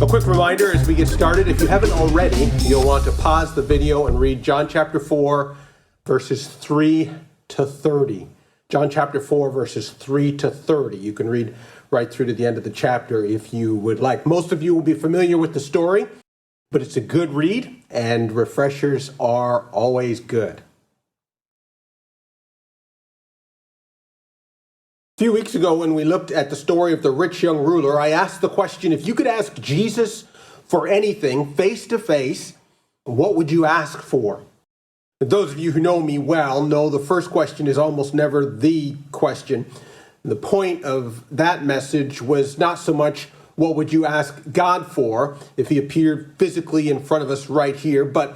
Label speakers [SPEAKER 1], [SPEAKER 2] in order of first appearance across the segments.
[SPEAKER 1] A quick reminder as we get started, if you haven't already, you'll want to pause the video and read John chapter 4, verses 3 to 30. John chapter 4, verses 3 to 30. You can read right through to the end of the chapter if you would like. Most of you will be familiar with the story, but it's a good read, and refreshers are always good. A few weeks ago, when we looked at the story of the rich young ruler, I asked the question, if you could ask Jesus for anything face to face, what would you ask for? Those of you who know me well know the first question is almost never the question. The point of that message was not so much what would you ask God for if he appeared physically in front of us right here, but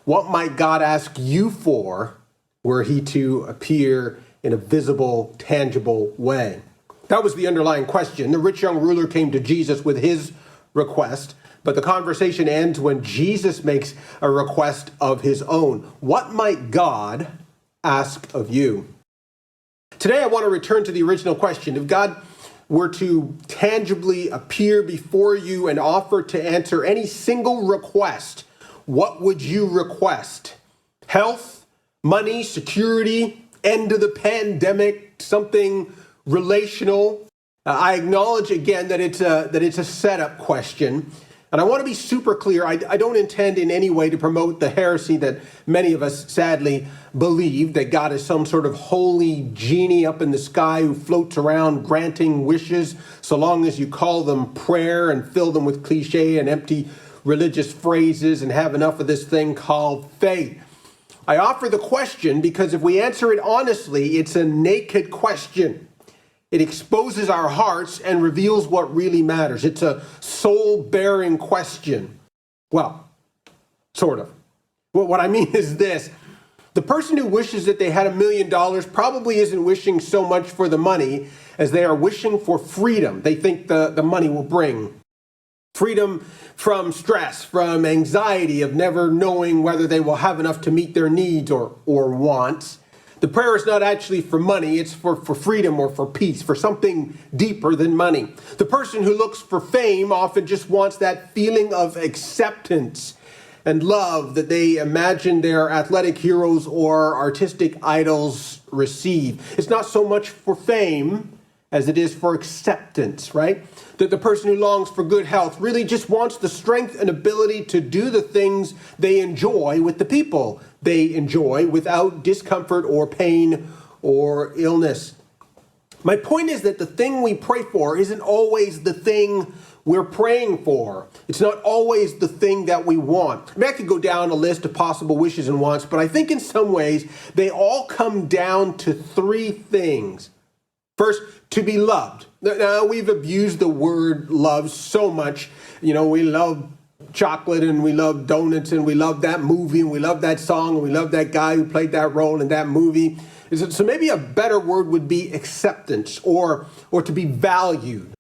[SPEAKER 1] what might God ask you for were he to appear in a visible, tangible way? That was the underlying question. The rich young ruler came to Jesus with his request, but the conversation ends when Jesus makes a request of his own. What might God ask of you? Today, I want to return to the original question. If God were to tangibly appear before you and offer to answer any single request, what would you request? Health, money, security, end of the pandemic, something relational? I acknowledge again that it's a setup question. And I want to be super clear. I don't intend in any way to promote the heresy that many of us sadly believe, that God is some sort of holy genie up in the sky who floats around granting wishes so long as you call them prayer and fill them with cliche and empty religious phrases and have enough of this thing called faith. I offer the question because if we answer it honestly, it's a naked question. It exposes our hearts and reveals what really matters. It's a soul-bearing question. Well, sort of. What I mean is this. The person who wishes that they had $1 million probably isn't wishing so much for the money as they are wishing for freedom they think the money will bring. Freedom from stress, from anxiety of never knowing whether they will have enough to meet their needs or wants. The prayer is not actually for money, it's for freedom or for peace, for something deeper than money. The person who looks for fame often just wants that feeling of acceptance and love that they imagine their athletic heroes or artistic idols receive. It's not so much for fame as it is for acceptance, right? That the person who longs for good health really just wants the strength and ability to do the things they enjoy with the people they enjoy without discomfort or pain or illness. My point is that the thing we pray for isn't always the thing we're praying for. It's not always the thing that we want. I mean, I could go down a list of possible wishes and wants, but I think in some ways they all come down to three things. First, to be loved. Now, we've abused the word love so much. You know, we love chocolate and we love donuts and we love that movie and we love that song and we love that guy who played that role in that movie. So maybe a better word would be acceptance or to be valued.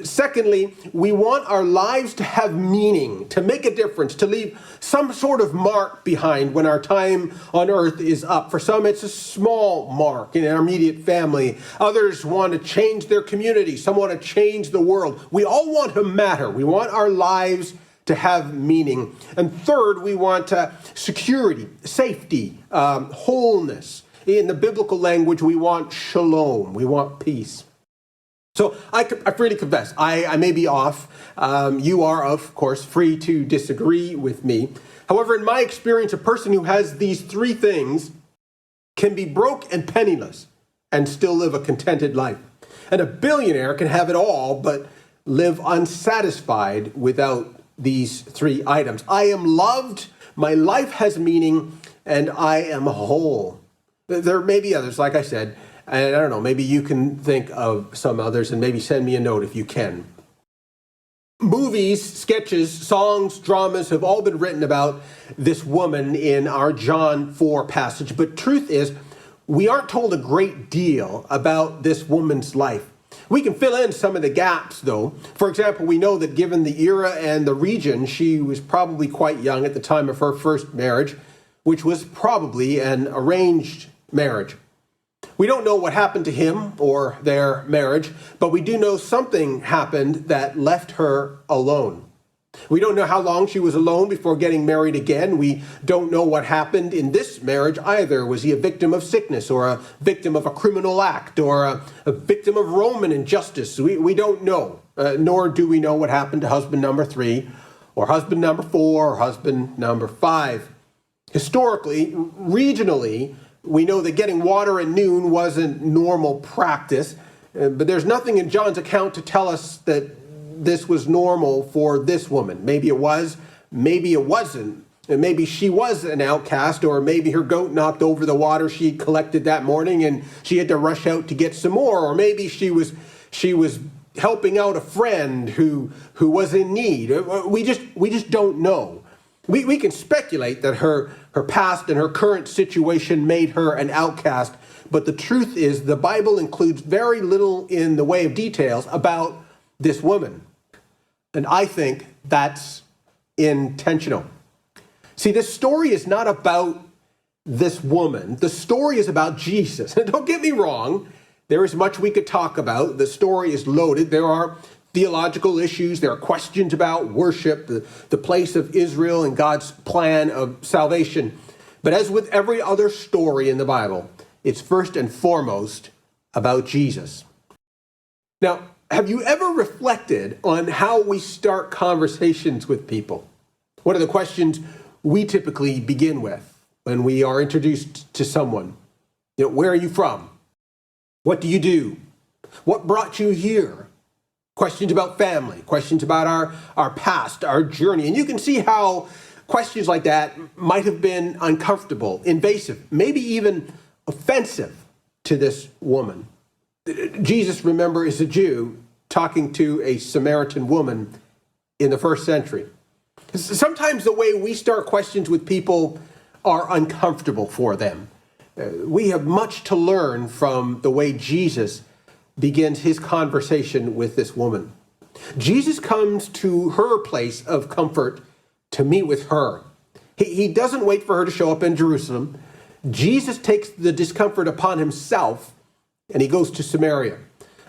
[SPEAKER 1] Secondly, we want our lives to have meaning, to make a difference, to leave some sort of mark behind when our time on earth is up. For some, it's a small mark in our immediate family. Others want to change their community. Some want to change the world. We all want to matter. We want our lives to have meaning. And third, we want security, safety, wholeness. In the biblical language, we want shalom. We want peace. So I freely confess, I may be off. You are, of course, free to disagree with me. However, in my experience, a person who has these three things can be broke and penniless and still live a contented life. And a billionaire can have it all, but live unsatisfied without these three items. I am loved, my life has meaning, and I am whole. There may be others, like I said. And I don't know, maybe you can think of some others and maybe send me a note if you can. Movies, sketches, songs, dramas have all been written about this woman in our John 4 passage. But truth is, we aren't told a great deal about this woman's life. We can fill in some of the gaps, though. For example, we know that given the era and the region, she was probably quite young at the time of her first marriage, which was probably an arranged marriage. We don't know what happened to him or their marriage, but we do know something happened that left her alone. We don't know how long she was alone before getting married again. We don't know what happened in this marriage either. Was he a victim of sickness, or a victim of a criminal act, or a victim of Roman injustice? We don't know, nor do we know what happened to husband number 3, or husband number 4, or husband number 5. Historically, regionally, we know that getting water at noon wasn't normal practice, but there's nothing in John's account to tell us that this was normal for this woman. Maybe it was, maybe it wasn't. And maybe she was an outcast, or maybe her goat knocked over the water she collected that morning and she had to rush out to get some more. Or maybe she was helping out a friend who was in need. We just don't know. We can speculate that her past and her current situation made her an outcast, but the truth is the Bible includes very little in the way of details about this woman. And I think that's intentional. See, this story is not about this woman. The story is about Jesus. And don't get me wrong, there is much we could talk about. The story is loaded. There are theological issues. There are questions about worship, the place of Israel and God's plan of salvation. But as with every other story in the Bible, it's first and foremost about Jesus. Now, have you ever reflected on how we start conversations with people? What are the questions we typically begin with when we are introduced to someone? Where are you from? What do you do? What brought you here? Questions about family, questions about our past, our journey. And you can see how questions like that might have been uncomfortable, invasive, maybe even offensive to this woman. Jesus, remember, is a Jew talking to a Samaritan woman in the first century. Sometimes the way we start questions with people are uncomfortable for them. We have much to learn from the way Jesus begins his conversation with this woman. Jesus comes to her place of comfort to meet with her. He doesn't wait for her to show up in Jerusalem. Jesus takes the discomfort upon himself, and he goes to Samaria.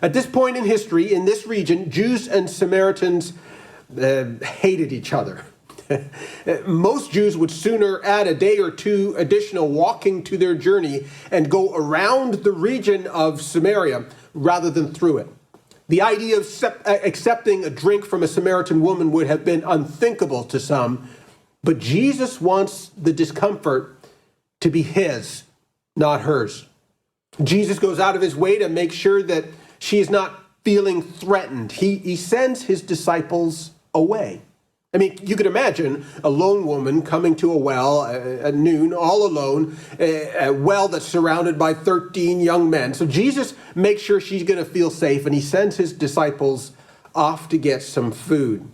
[SPEAKER 1] At this point in history, in this region, Jews and Samaritans hated each other. Most Jews would sooner add a day or two additional walking to their journey and go around the region of Samaria rather than through it. The idea of accepting a drink from a Samaritan woman would have been unthinkable to some, but Jesus wants the discomfort to be his, not hers. Jesus goes out of his way to make sure that she is not feeling threatened. He sends his disciples away. I mean, you could imagine a lone woman coming to a well at noon, all alone, a well that's surrounded by 13 young men. So Jesus makes sure she's going to feel safe, and he sends his disciples off to get some food.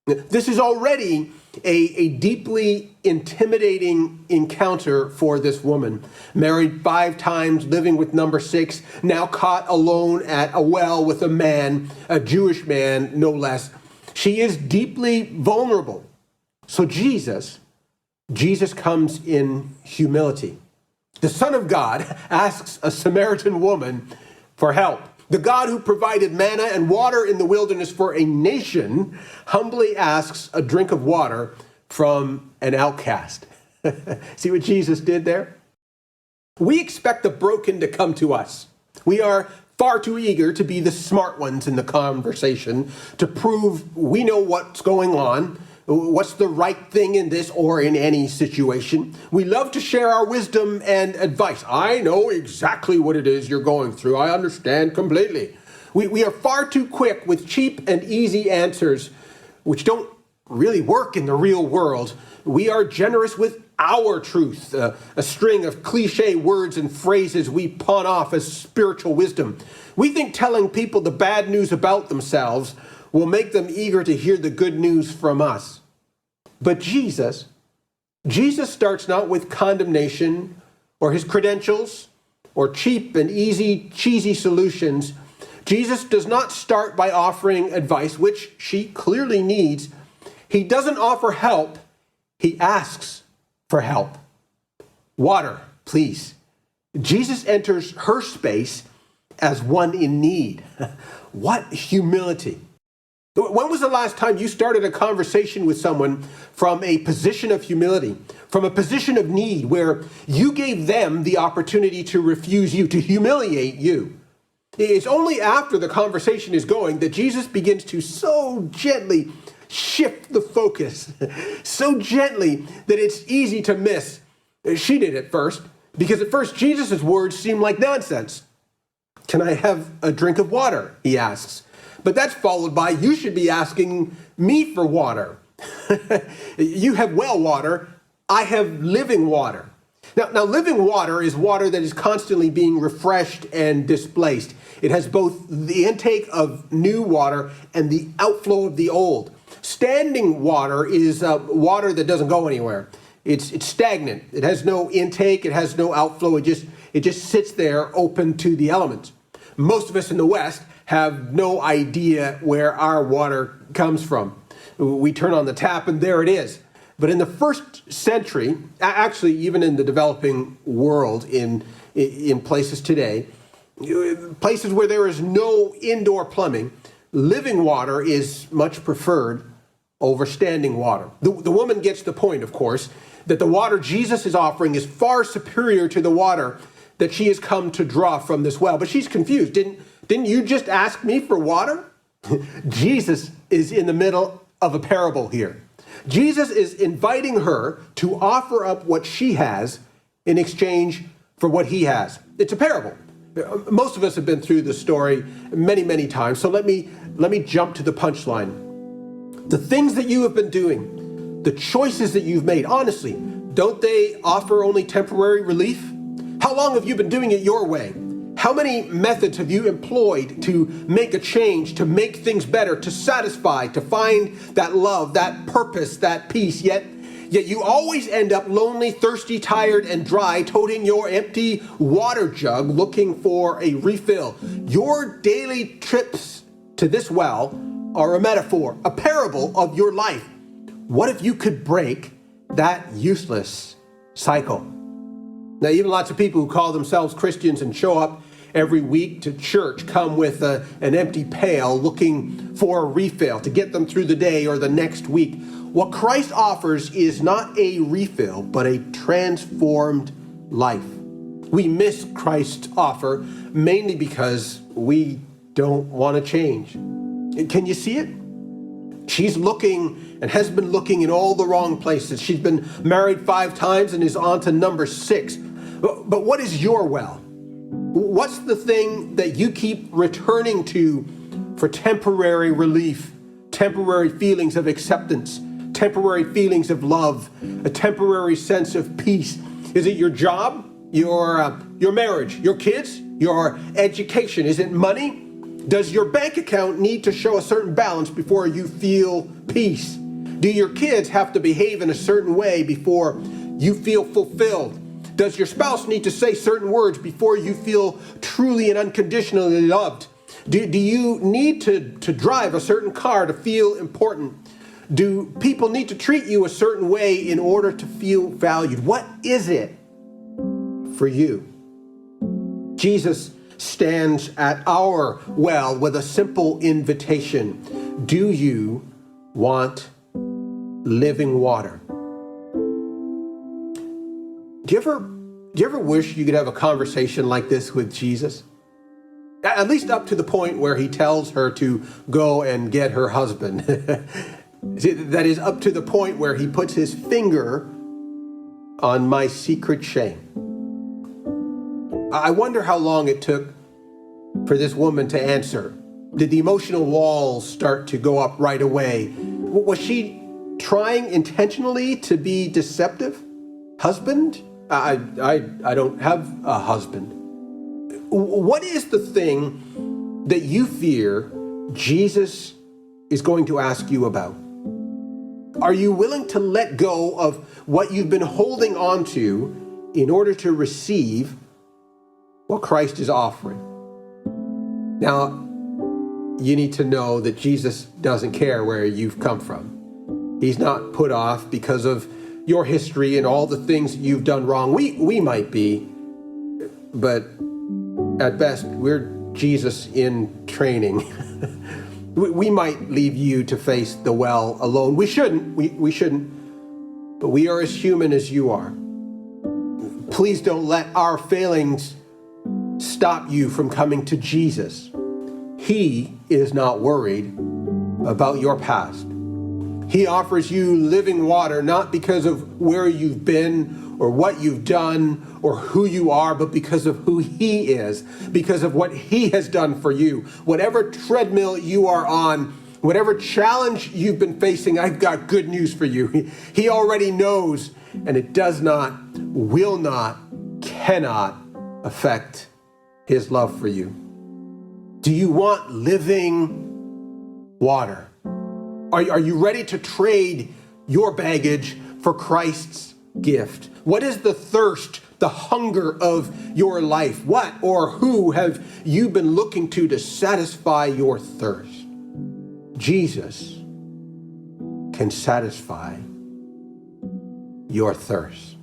[SPEAKER 1] This is already a deeply intimidating encounter for this woman. Married 5 times, living with number 6, now caught alone at a well with a man, a Jewish man, no less. She is deeply vulnerable. So Jesus comes in humility. The Son of God asks a Samaritan woman for help. The God who provided manna and water in the wilderness for a nation humbly asks a drink of water from an outcast. See what Jesus did there? We expect the broken to come to us. We are far too eager to be the smart ones in the conversation, to prove we know what's going on, what's the right thing in this or in any situation. We love to share our wisdom and advice. I know exactly what it is you're going through. I understand completely. We are far too quick with cheap and easy answers, which don't really work in the real world. We are generous with our truth, a string of cliche words and phrases we pawn off as spiritual wisdom. We think telling people the bad news about themselves will make them eager to hear the good news from us. But Jesus starts not with condemnation or his credentials or cheap and easy, cheesy solutions. Jesus does not start by offering advice, which she clearly needs. He doesn't offer help. He asks for help. Water, please. Jesus enters her space as one in need. What humility. When was the last time you started a conversation with someone from a position of humility, from a position of need, where you gave them the opportunity to refuse you, to humiliate you? It's only after the conversation is going that Jesus begins to so gently shift the focus, so gently that it's easy to miss. She did at first, because at first Jesus' words seem like nonsense. "Can I have a drink of water?" he asks. But that's followed by, "You should be asking me for water." You have well water, I have living water. Now, living water is water that is constantly being refreshed and displaced. It has both the intake of new water and the outflow of the old. Standing water is water that doesn't go anywhere. It's stagnant. It has no intake. It has no outflow. It just sits there open to the elements. Most of us in the West have no idea where our water comes from. We turn on the tap and there it is. But in the first century, actually even in the developing world, in places today, places where there is no indoor plumbing, living water is much preferred over standing water. The woman gets the point, of course, that the water Jesus is offering is far superior to the water that she has come to draw from this well. But she's confused. Didn't you just ask me for water? Jesus is in the middle of a parable here. Jesus is inviting her to offer up what she has in exchange for what he has. It's a parable. Most of us have been through the story many, many times. So let me jump to the punchline. The things that you have been doing, the choices that you've made, honestly, don't they offer only temporary relief? How long have you been doing it your way? How many methods have you employed to make a change, to make things better, to satisfy, to find that love, that purpose, that peace? Yet you always end up lonely, thirsty, tired, and dry, toting your empty water jug looking for a refill. Your daily trips to this well are a metaphor, a parable of your life. What if you could break that useless cycle? Now, even lots of people who call themselves Christians and show up every week to church come with an empty pail looking for a refill to get them through the day or the next week. What Christ offers is not a refill, but a transformed life. We miss Christ's offer mainly because we don't want to change. Can you see it? She's looking and has been looking in all the wrong places. She's been married 5 times and is on to number 6. But what is your well? What's the thing that you keep returning to for temporary relief, temporary feelings of acceptance, temporary feelings of love, a temporary sense of peace? Is it your job, your marriage, your kids, your education? Is it money? Does your bank account need to show a certain balance before you feel peace? Do your kids have to behave in a certain way before you feel fulfilled? Does your spouse need to say certain words before you feel truly and unconditionally loved? Do you need to drive a certain car to feel important? Do people need to treat you a certain way in order to feel valued? What is it for you? Jesus stands at our well with a simple invitation. Do you want living water? Do you ever wish you could have a conversation like this with Jesus? At least up to the point where he tells her to go and get her husband. That is, up to the point where he puts his finger on my secret shame. I wonder how long it took for this woman to answer. Did the emotional walls start to go up right away? Was she trying intentionally to be deceptive? Husband? I don't have a husband. What is the thing that you fear Jesus is going to ask you about? Are you willing to let go of what you've been holding on to in order to receive what Christ is offering? Now, you need to know that Jesus doesn't care where you've come from. He's not put off because of your history and all the things that you've done wrong. We might be, but at best, we're Jesus in training. We might leave you to face the well alone. We shouldn't. We shouldn't. But we are as human as you are. Please don't let our failings stop you from coming to Jesus. He is not worried about your past. He offers you living water, not because of where you've been or what you've done or who you are, but because of who He is, because of what He has done for you. Whatever treadmill you are on, whatever challenge you've been facing, I've got good news for you. He already knows, and it does not, will not, cannot affect His love for you. Do you want living water? Are you ready to trade your baggage for Christ's gift? What is the thirst, the hunger of your life? What or who have you been looking to satisfy your thirst? Jesus can satisfy your thirst.